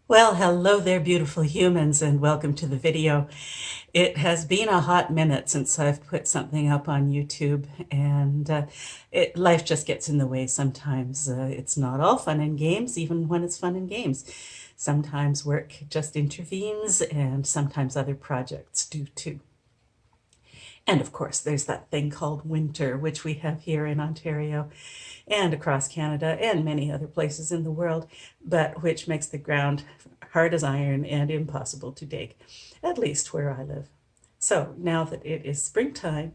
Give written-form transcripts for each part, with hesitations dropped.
Well, hello there, beautiful humans, and welcome to the video. It has been a hot minute since I've put something up on YouTube, and life just gets in the way sometimes. It's not all fun and games, even when it's fun and games. Sometimes work just intervenes, and sometimes other projects do too. And of course, there's that thing called winter, which we have here in Ontario and across Canada and many other places in the world, but which makes the ground hard as iron and impossible to dig, at least where I live. So now that it is springtime,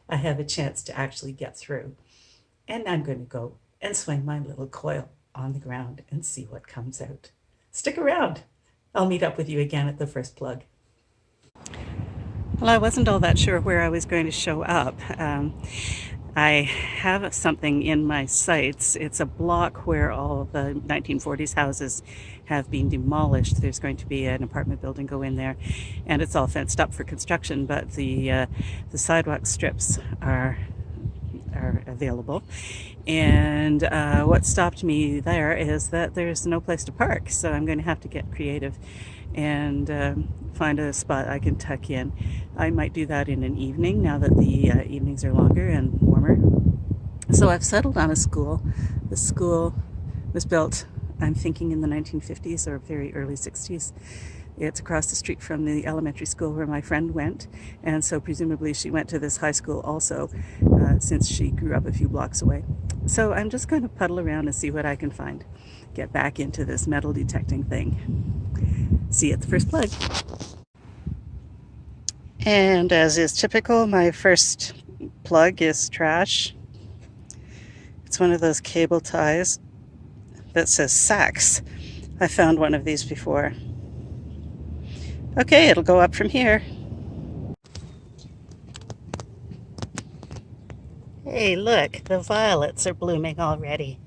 I have a chance to actually get through. And I'm going to go and swing my little coil on the ground and see what comes out. Stick around. I'll meet up with you again at the first plug. Well, I wasn't all that sure where I was going to show up. I have something in my sights. It's a block where all the 1940s houses have been demolished. There's going to be an apartment building go in there, and it's all fenced up for construction, but the sidewalk strips are available. And what stopped me there is that there's no place to park, so I'm going to have to get creative and find a spot I can tuck in. I might do that in an evening now that the evenings are longer and warmer. So I've settled on a school. The school was built, I'm thinking, in the 1950s or very early 60s. It's across the street from the elementary school where my friend went, and so presumably she went to this high school also, since she grew up a few blocks away. So I'm just going to puddle around and see what I can find. Get back into this metal detecting thing. See you at the first plug. And as is typical, my first plug is trash. It's one of those cable ties that says Saks. I found one of these before. Okay, it'll go up from here. Hey, look, the violets are blooming already.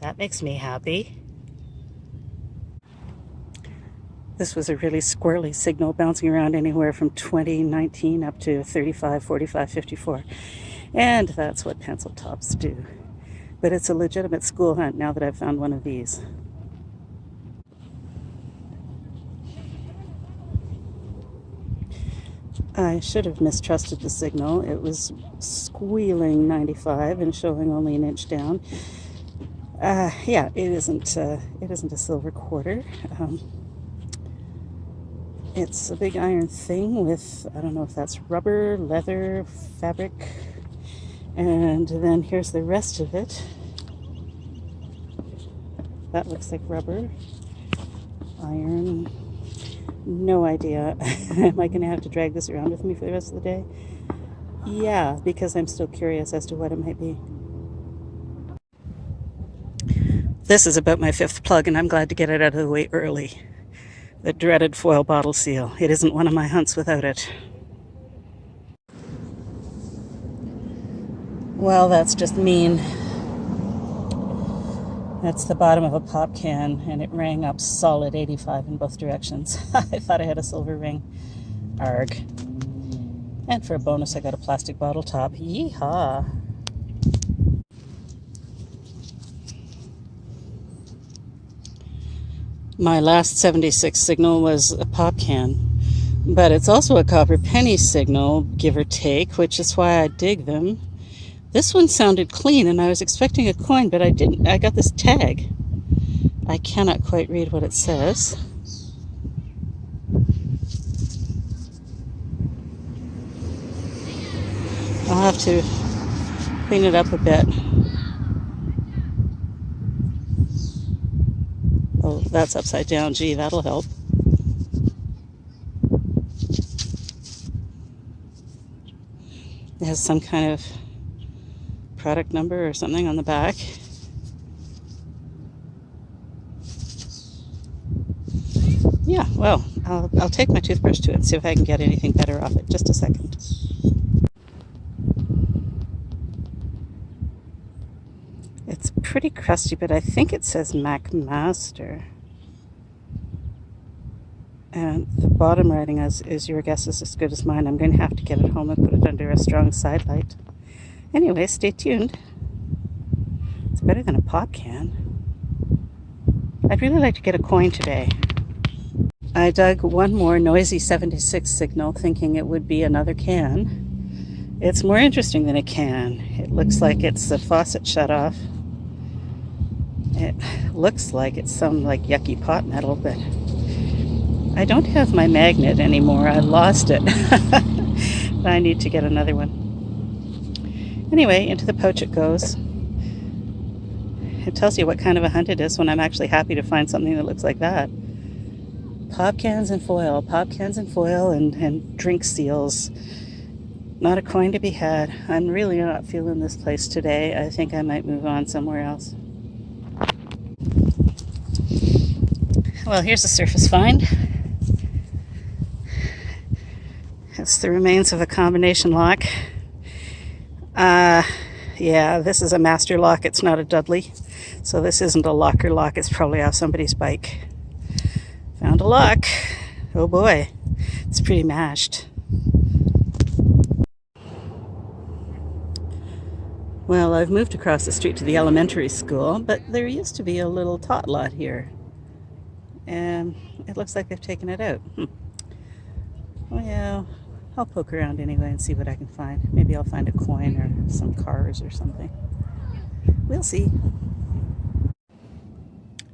That makes me happy. This was a really squirrely signal, bouncing around anywhere from 20, 19 up to 35, 45, 54. And that's what pencil tops do. But it's a legitimate school hunt now that I've found one of these. I should have mistrusted the signal. It was squealing 95 and showing only an inch down. Yeah, it isn't a silver quarter. It's a big iron thing with, I don't know if that's rubber, leather, fabric, and then here's the rest of it. That looks like rubber, iron. No idea. Am I going to have to drag this around with me for the rest of the day? Yeah, because I'm still curious as to what it might be. This is about my fifth plug, and I'm glad to get it out of the way early. The dreaded foil bottle seal. It isn't one of my hunts without it. Well, that's just mean. That's the bottom of a pop can, and it rang up solid 85 in both directions. I thought I had a silver ring. Arg. And for a bonus, I got a plastic bottle top. Yeehaw! My last 76 signal was a pop can, but it's also a copper penny signal, give or take, which is why I dig them. This one sounded clean, and I was expecting a coin, but I didn't. I got this tag. I cannot quite read what it says. I'll have to clean it up a bit. Oh, that's upside down. Gee, that'll help. It has some kind of product number or something on the back. Yeah, well, I'll take my toothbrush to it and see if I can get anything better off it. Just a second. It's pretty crusty, but I think it says Mac Master. And the bottom writing is your guess is as good as mine. I'm going to have to get it home and put it under a strong side light. Anyway, stay tuned. It's better than a pop can. I'd really like to get a coin today. I dug one more noisy 76 signal thinking it would be another can. It's more interesting than a can. It looks like it's the faucet shut off. It looks like it's some like yucky pot metal, but I don't have my magnet anymore. I lost it. I need to get another one. Anyway, into the pouch it goes. It tells you what kind of a hunt it is when I'm actually happy to find something that looks like that. Pop cans and foil and drink seals. Not a coin to be had. I'm really not feeling this place today. I think I might move on somewhere else. Well, here's a surface find. It's the remains of a combination lock. Yeah, this is a master lock. It's not a Dudley. So this isn't a locker lock. It's probably off somebody's bike. Found a lock. Oh boy, it's pretty mashed. Well, I've moved across the street to the elementary school, but there used to be a little tot lot here. And it looks like they've taken it out. Well, yeah, I'll poke around anyway and see what I can find. Maybe I'll find a coin or some cars or something. We'll see.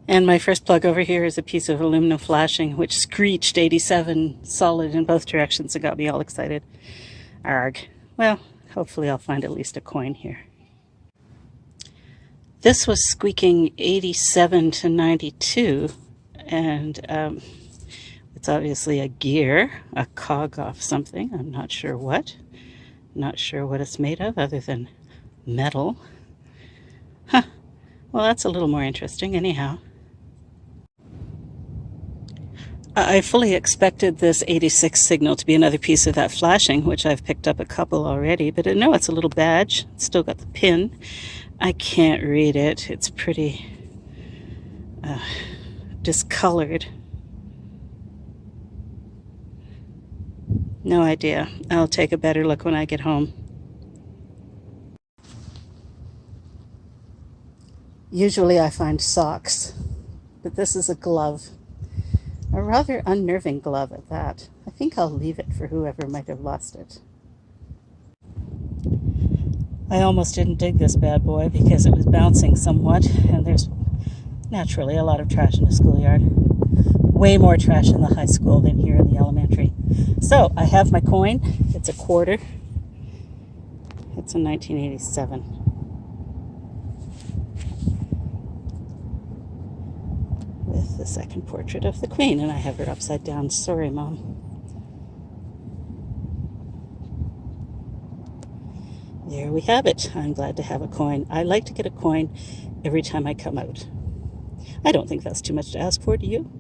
And my first plug over here is a piece of aluminum flashing, which screeched 87 solid in both directions. It got me all excited. Arg. Well, hopefully I'll find at least a coin here. This was squeaking 87 to 92, and it's obviously a gear, a cog off something. I'm not sure what. Not sure what it's made of other than metal. Huh. Well, that's a little more interesting anyhow. I fully expected this 86 signal to be another piece of that flashing, which I've picked up a couple already, but no, it's a little badge. It's still got the pin. I can't read it. It's pretty discolored. No idea. I'll take a better look when I get home. Usually I find socks, but this is a glove. A rather unnerving glove at that. I think I'll leave it for whoever might have lost it. I almost didn't dig this bad boy because it was bouncing somewhat, and there's naturally a lot of trash in the schoolyard. Way more trash in the high school than here in the elementary. So I have my coin. It's a quarter. It's a 1987. With the second portrait of the Queen, and I have her upside down. Sorry, Mom. There we have it. I'm glad to have a coin. I like to get a coin every time I come out. I don't think that's too much to ask for, do you?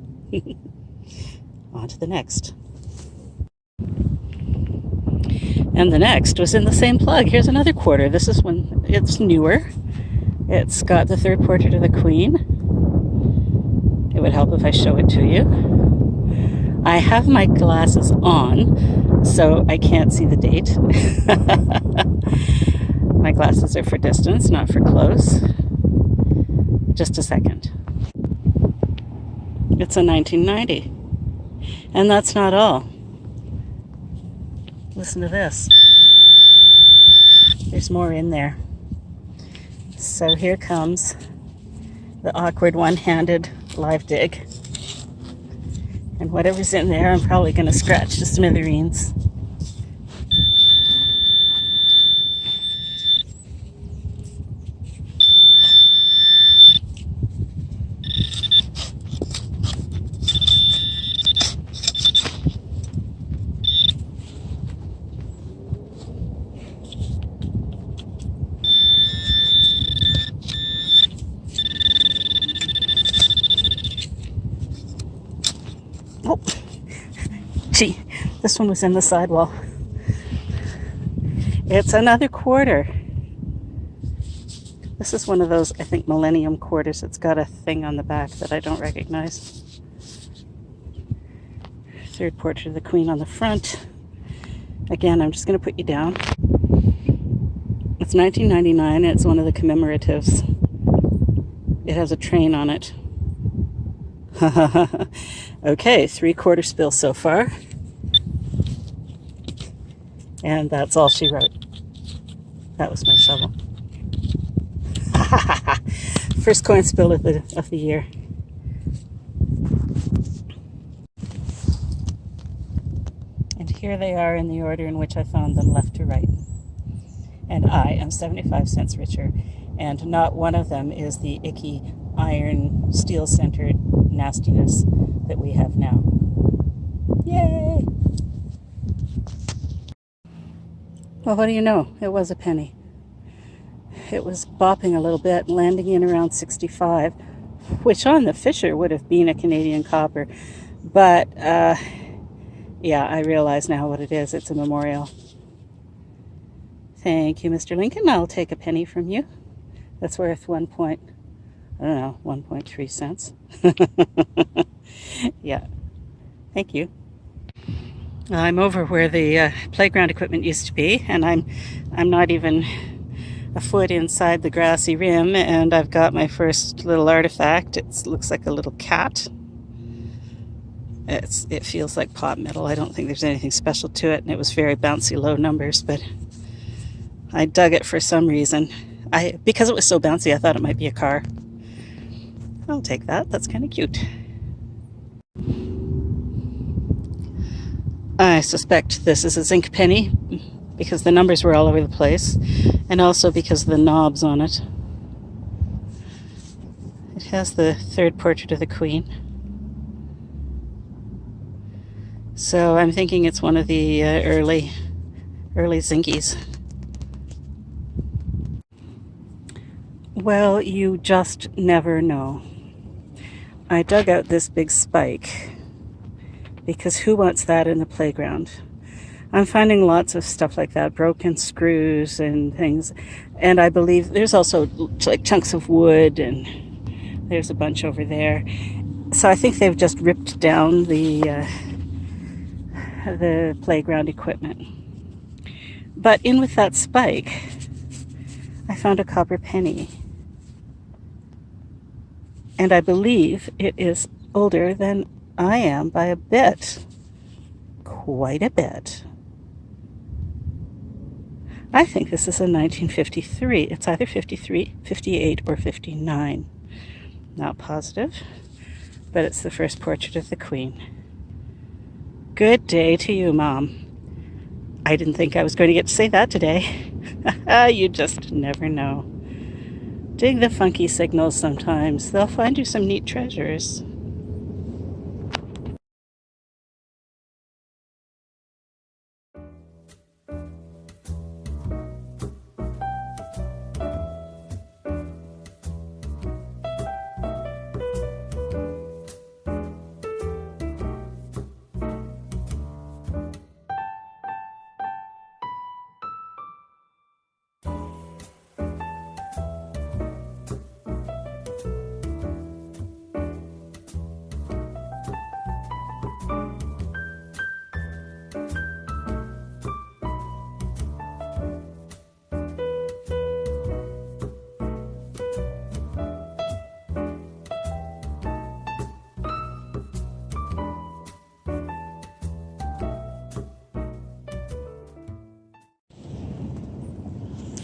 On to the next. And the next was in the same plug. Here's another quarter. This is when it's newer. It's got the third portrait of the Queen. It would help if I show it to you. I have my glasses on, so I can't see the date. My glasses are for distance, not for close. Just a second. It's a 1990. And that's not all. Listen to this. There's more in there. So here comes the awkward one-handed live dig. And whatever's in there, I'm probably going to scratch to smithereens. Oh, gee, this one was in the sidewall. It's another quarter. This is one of those, I think, Millennium quarters. It's got a thing on the back that I don't recognize. Third portrait of the Queen on the front. Again, I'm just going to put you down. It's 1999, and it's one of the commemoratives. It has a train on it. Okay, 3/4 spill so far. And that's all she wrote. That was my shovel. First coin spill of the year. And here they are in the order in which I found them, left to right. And I am 75 cents richer. And not one of them is the icky iron steel-centered nastiness that we have now. Yay! Well, what do you know? It was a penny. It was bopping a little bit, landing in around 65, which on the Fisher would have been a Canadian copper. But, yeah, I realize now what it is. It's a memorial. Thank you, Mr. Lincoln. I'll take a penny from you. That's worth 1.3 cents. Yeah, thank you. I'm over where the playground equipment used to be, and I'm not even a foot inside the grassy rim, and I've got my first little artifact. It looks like a little cat. It feels like pot metal. I don't think there's anything special to it, and it was very bouncy, low numbers, but I dug it for some reason. Because it was so bouncy, I thought it might be a car. I'll take that. That's kind of cute. I suspect this is a zinc penny because the numbers were all over the place, and also because of the knobs on it. It has the third portrait of the Queen. So I'm thinking it's one of the early zinkies. Well, you just never know. I dug out this big spike because who wants that in the playground? I'm finding lots of stuff like that, broken screws and things. And I believe there's also like chunks of wood, and there's a bunch over there. So I think they've just ripped down the playground equipment. But in with that spike, I found a copper penny. And I believe it is older than I am by a bit. Quite a bit. I think this is a 1953. It's either 53, 58, or 59. Not positive, but it's the first portrait of the Queen. Good day to you, Mom. I didn't think I was going to get to say that today. You just never know. Dig the funky signals sometimes. They'll find you some neat treasures.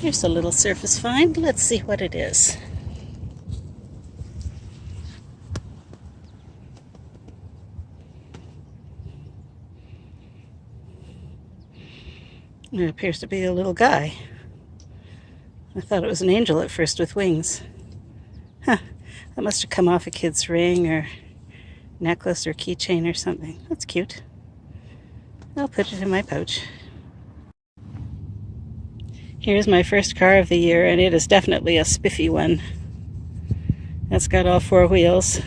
Here's a little surface find. Let's see what it is. It appears to be a little guy. I thought it was an angel at first with wings. Huh, that must have come off a kid's ring or necklace or keychain or something. That's cute. I'll put it in my pouch. Here's my first car of the year, and it is definitely a spiffy one. It's got all four wheels.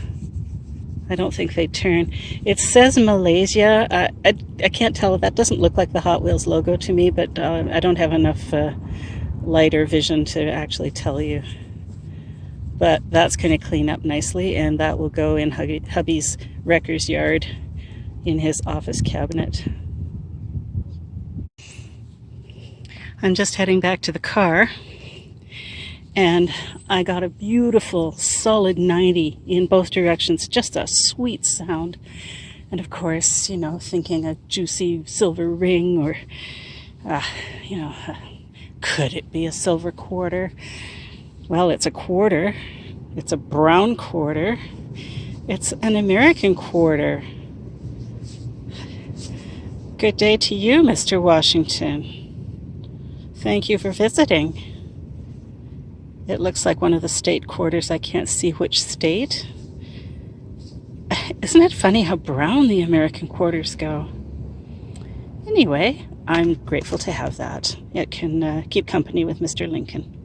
I don't think they turn. It says Malaysia. I can't tell. That doesn't look like the Hot Wheels logo to me, but I don't have enough light or vision to actually tell you. But that's going to clean up nicely, and that will go in hubby's wrecker's yard in his office cabinet. I'm just heading back to the car, and I got a beautiful solid 90 in both directions. Just a sweet sound. And of course, you know, thinking a juicy silver ring or, you know, could it be a silver quarter? Well, it's a quarter. It's a brown quarter. It's an American quarter. Good day to you, Mr. Washington. Thank you for visiting. It looks like one of the state quarters. I can't see which state. Isn't it funny how brown the American quarters go? Anyway, I'm grateful to have that. It can keep company with Mr. Lincoln.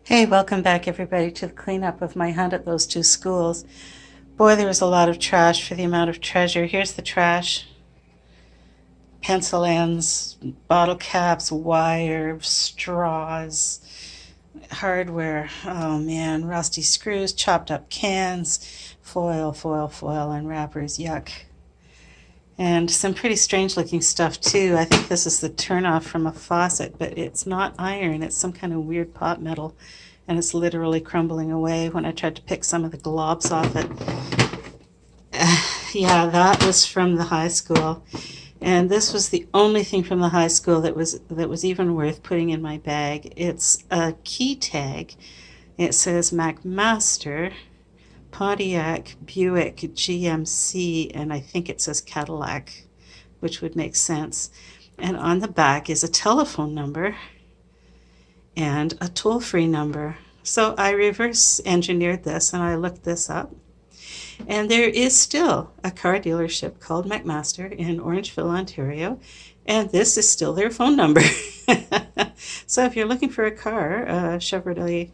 Hey, welcome back everybody to the cleanup of my hunt at those 2 schools. Boy, there was a lot of trash for the amount of treasure. Here's the trash. Pencil ends, bottle caps, wire, straws, hardware. Oh man, rusty screws, chopped up cans, foil, and wrappers. Yuck. And some pretty strange looking stuff too. I think this is the turnoff from a faucet, but it's not iron. It's some kind of weird pot metal, and it's literally crumbling away. When I tried to pick some of the globs off it, yeah, that was from the high school. And this was the only thing from the high school that was even worth putting in my bag. It's a key tag. It says McMaster, Pontiac, Buick, GMC, and I think it says Cadillac, which would make sense. And on the back is a telephone number and a toll-free number. So I reverse engineered this and I looked this up. And there is still a car dealership called McMaster in Orangeville, Ontario, and this is still their phone number. So if you're looking for a car, a Chevrolet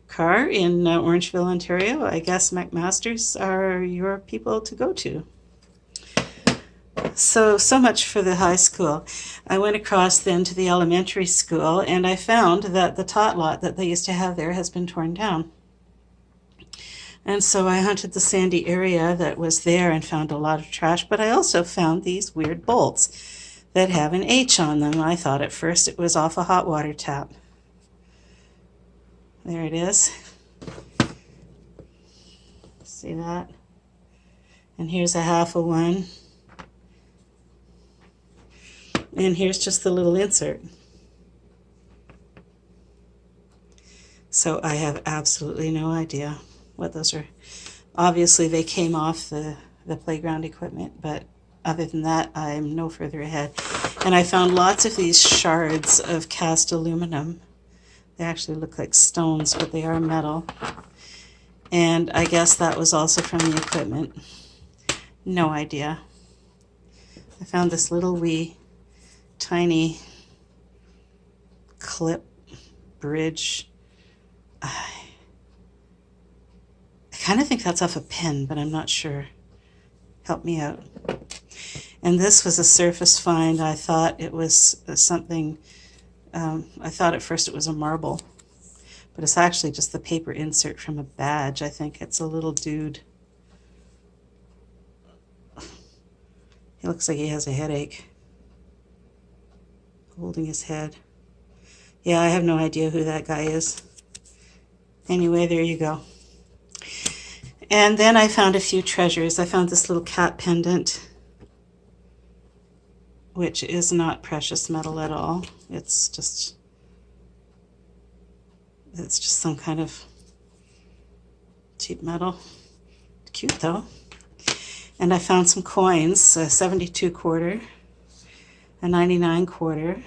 car in Orangeville, Ontario, I guess McMasters are your people to go to. So much for the high school. I went across then to the elementary school, and I found that the tot lot that they used to have there has been torn down. And so I hunted the sandy area that was there and found a lot of trash, but I also found these weird bolts that have an H on them. I thought at first it was off a hot water tap. There it is. See that? And here's a half of one. And here's just the little insert. So I have absolutely no idea what those are. Obviously they came off the playground equipment, but other than that I'm no further ahead. And I found lots of these shards of cast aluminum. They actually look like stones, but they are metal. And I guess that was also from the equipment. No idea. I found this little wee tiny clip bridge. I kind of think that's off a pen, but I'm not sure. Help me out. And this was a surface find. I thought it was something, I thought at first it was a marble, but it's actually just the paper insert from a badge. I think it's a little dude. He looks like he has a headache. Holding his head. Yeah, I have no idea who that guy is. Anyway, there you go. And then I found a few treasures. I found this little cat pendant, which is not precious metal at all. It's just some kind of cheap metal. Cute though. And I found some coins, a 72 quarter, a 99 quarter.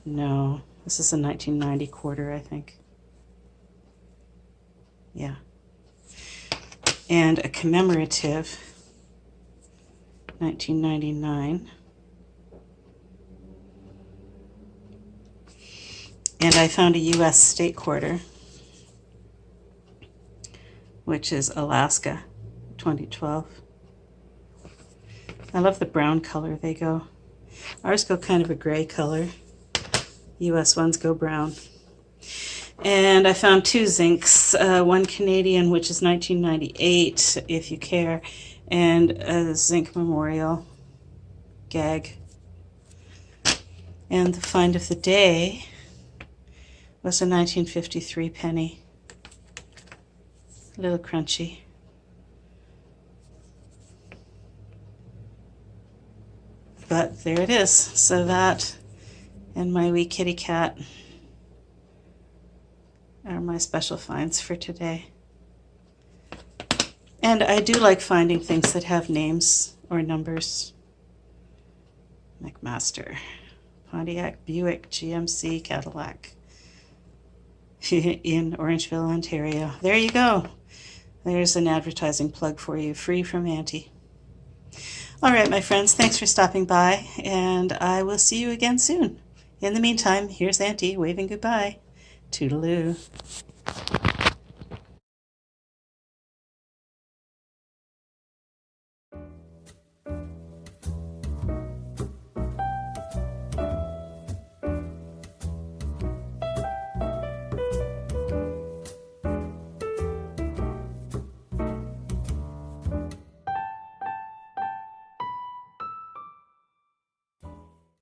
No, this is a 1990 quarter, I think. Yeah. And a commemorative 1999. And I found a U.S. state quarter, which is Alaska, 2012. I love the brown color they go. Ours go kind of a gray color. U.S. ones go brown. And I found 2 zincs, one Canadian, which is 1998, if you care, and a zinc memorial gag. And the find of the day was a 1953 penny. A little crunchy. But there it is. So that and my wee kitty cat are my special finds for today. And I do like finding things that have names or numbers. McMaster, Pontiac, Buick, GMC, Cadillac in Orangeville, Ontario. There you go. There's an advertising plug for you, free from Auntie. All right, my friends, thanks for stopping by, and I will see you again soon. In the meantime, here's Auntie waving goodbye. Toodaloo.